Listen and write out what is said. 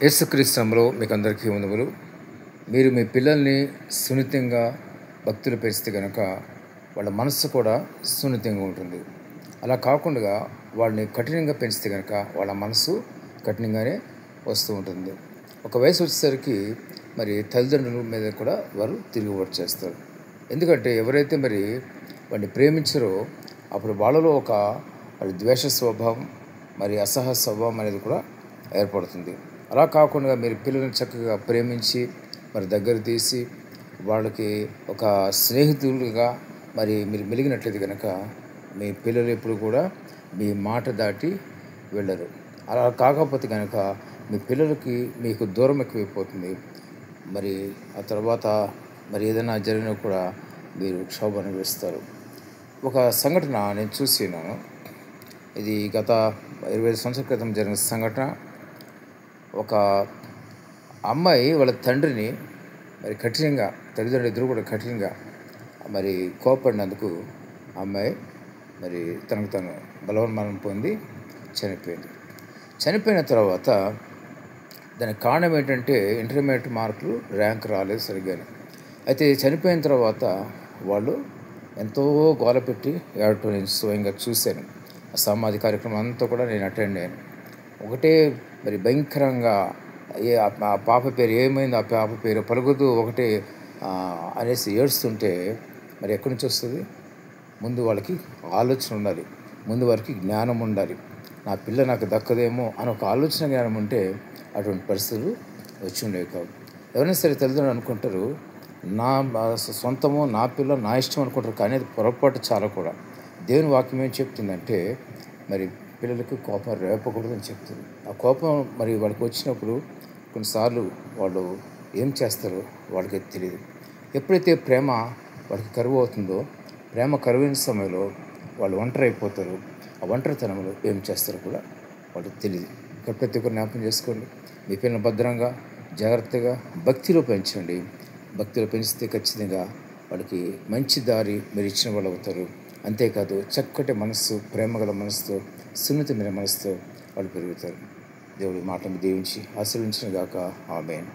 యేసుక్రీస్తులో మీకు అందరికీ వందములు. మీరు మీ పిల్లల్ని సున్నితంగా భక్తులు పెంచితే కనుక వాళ్ళ మనస్సు కూడా సున్నితంగా ఉంటుంది. అలా కాకుండా వాళ్ళని కఠినంగా పెంచితే కనుక వాళ్ళ మనసు కఠినంగానే వస్తూ ఉంటుంది. ఒక వయసు వచ్చేసరికి మరి తల్లిదండ్రుల మీద కూడా వారు తిరుగుబాటు చేస్తారు. ఎందుకంటే ఎవరైతే మరి వాడిని ప్రేమించారో అప్పుడు వాళ్ళలో ఒక ద్వేష స్వభావం మరి అసహ్య స్వభావం అనేది కూడా ఏర్పడుతుంది. అలా కాకుండా మీరు పిల్లల్ని చక్కగా ప్రేమించి మరి దగ్గర తీసి వాళ్ళకి ఒక స్నేహితులుగా మరి మీరు మెలిగినట్లయితే కనుక మీ పిల్లలు ఎప్పుడు కూడా మీ మాట దాటి వెళ్ళరు. అలా కాకపోతే కనుక మీ పిల్లలకి మీకు దూరం ఎక్కువైపోతుంది. మరి ఆ తర్వాత మరి ఏదైనా జరిగినా కూడా మీరు క్షోభ అనుభవిస్తారు. ఒక సంఘటన నేను చూసినాను. ఇది గత 25 సంవత్సరాల క్రితం జరిగిన సంఘటన. ఒక అమ్మాయి వాళ్ళ తండ్రిని మరి కఠినంగా, తల్లిదండ్రులు ఇద్దరు కూడా కఠినంగా మరి కోపడినందుకు అమ్మాయి మరి తనకు తను బలవన్మరణం పొంది చనిపోయింది. చనిపోయిన తర్వాత దానికి కారణం ఏంటంటే ఇంటర్మీడియట్ మార్కులు ర్యాంక్ రాలేదు సరిగ్గానే. అయితే చనిపోయిన తర్వాత వాళ్ళు ఎంతో గోల పెట్టి ఏడవటం నేను స్వయంగా చూశాను. ఆ సమాధి కార్యక్రమం అంతా కూడా నేను అటెండ్ అయ్యాను. ఒకటే మరి భయంకరంగా ఆ పాప పేరు ఏమైంది, ఆ పాప పేరు పలుకుతూ ఒకటే అనేసి ఏడుస్తుంటే మరి ఎక్కడి నుంచి వస్తుంది? ముందు వాళ్ళకి ఆలోచన ఉండాలి, ముందు వారికి జ్ఞానం ఉండాలి. నా పిల్ల నాకు దక్కదేమో అని ఒక ఆలోచన జ్ఞానం ఉంటే అటువంటి పరిస్థితులు వచ్చి ఉండేవి కావు. ఎవరైనా సరే తల్లిదండ్రులు అనుకుంటారు నా సొంతము, నా పిల్ల నా ఇష్టం అనుకుంటారు. కానీ అది పొరపాటు చాలా కూడా. దేవుని వాక్యం ఏం చెప్తుందంటే మరి పిల్లలకు కోపం రేపకూడదని చెప్తుంది. ఆ కోపం మరి వాళ్ళకి వచ్చినప్పుడు కొన్నిసార్లు వాళ్ళు ఏం చేస్తారో వాళ్ళకి తెలియదు. ఎప్పుడైతే ప్రేమ వాళ్ళకి కరువు అవుతుందో, ప్రేమ కరువైన సమయంలో వాళ్ళు ఒంటరి అయిపోతారు. ఆ ఒంటరితనంలో ఏం చేస్తారో కూడా వాళ్ళకి తెలియదు. ఇక్కడ ప్రతి ఒక్కరు జ్ఞాపకం చేసుకోండి. మీ పిల్లలను భద్రంగా జాగ్రత్తగా భక్తిలో పెంచండి. భక్తిలో పెంచితే ఖచ్చితంగా వాళ్ళకి మంచి దారి మీరు ఇచ్చిన వాళ్ళు అవుతారు. అంతేకాదు చక్కటి మనస్సు, ప్రేమగల మనసుతో, సున్నితమైన మనసుతో వాళ్ళు పెరుగుతారు. దేవుడి మాటను దీవించి ఆశీర్వదించిన గాక. ఆమేన్.